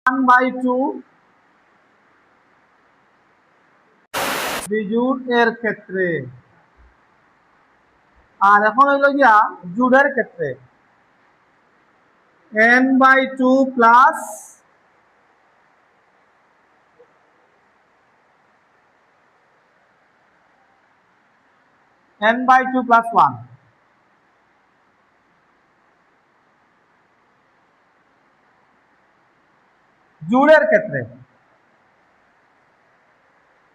1/2 বিজোড় এর ক্ষেত্রে, আর এখন হইল গিয়া জোড়ের ক্ষেত্রে n/2 প্লাস n/2 প্লাস 1। জোড়ের ক্ষেত্রে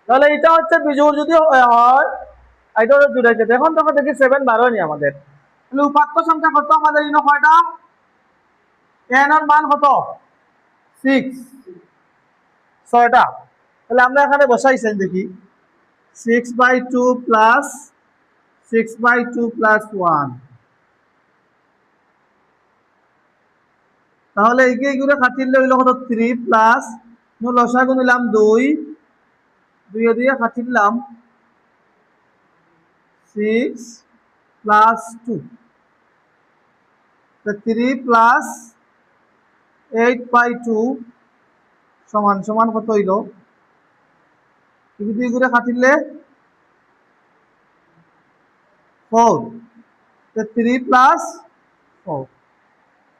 তাহলে এটা হচ্ছে বিজোড় যদি হয়, এটা হচ্ছে জোড়ের ক্ষেত্রে। এখন তখন দেখি 7 বার হয়নি আমাদের, তাহলে উপাত্ত সংখ্যা কত আমাদের ইনো কয়টা? n এর মান কত? 6, 6টা। তাহলে আমরা এখানে বসাইছেন দেখি 6/2 প্লাস 6/2 প্লাস 1। তাহলে এইগুলো কাটিলে হইল কত? 3 প্লাস লসাগু নিলাম 2, 2 দিয়ে কাটিলাম 6 প্লাস 2, 3 প্লাস 8/2 সমান সমান কত হইল? দুই করে কাটিলে 4, 3 প্লাস 4,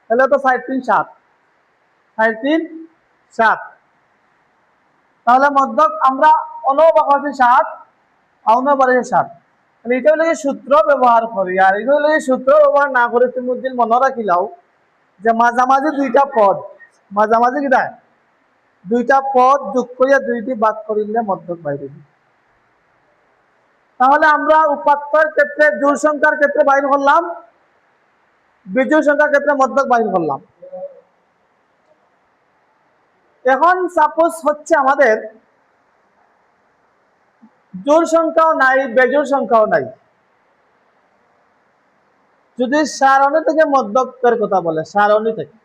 তাহলে তো 5 3 7, 5 3 7। তাহলে মধ্যক আমরা অনবাক আছে 7, অনবারে 7। তাহলে এটা হলো সূত্র ব্যবহার করি, আর এটা হলো সূত্র ব্যবহার না করে তুমি দিন মনে রাখিলাও যে মাঝামাঝি দুইটা পদ, মাঝামাঝি কিটা দুইটা পদ যোগ করিয়া দুইটি ভাগ করিলে মধ্যক বাইরে। তাহলে আমরা উপাত্তের ক্ষেত্রে জোড় সংখ্যার ক্ষেত্রে বাইর করলাম, বিজোড় সংখ্যার ক্ষেত্রে মধ্যক বাইর করলাম। এখন সাপোজ হচ্ছে আমাদের জোড় সংখ্যাও নাই, বেজোড় সংখ্যাও নাই, যদি সারণী থেকে মধ্যকের কথা বলে, সারণী থেকে,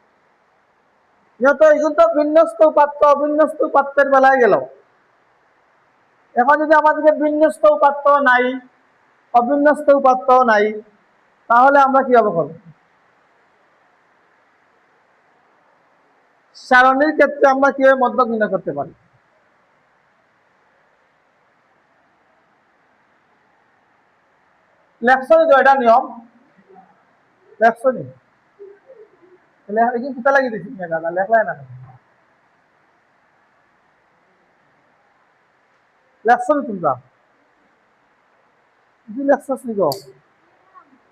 যেহেতু এগুলো তো বিন্যস্ত উপাত্ত, অবিন্যস্ত উপাত্তের বেলায় গেল। এখন যদি আমাদেরকে বিন্যস্ত উপাত্ত নাই, অবিন্যস্ত উপাত্ত নাই, তাহলে আমরা কিভাবে করব? সারণীর ক্ষেত্রে আমরা কিভাবে মধ্যক নির্ণয় করতে পারি? লেখছনি তো এটা নিয়ম, লেখছনি কোথা লাগি দিচ্ছি দাদা, লেখলাই না লেখছনি তোমরা কি লেখছস নি গো,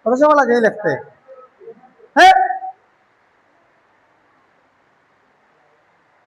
কত সময় লাগে লিখতে?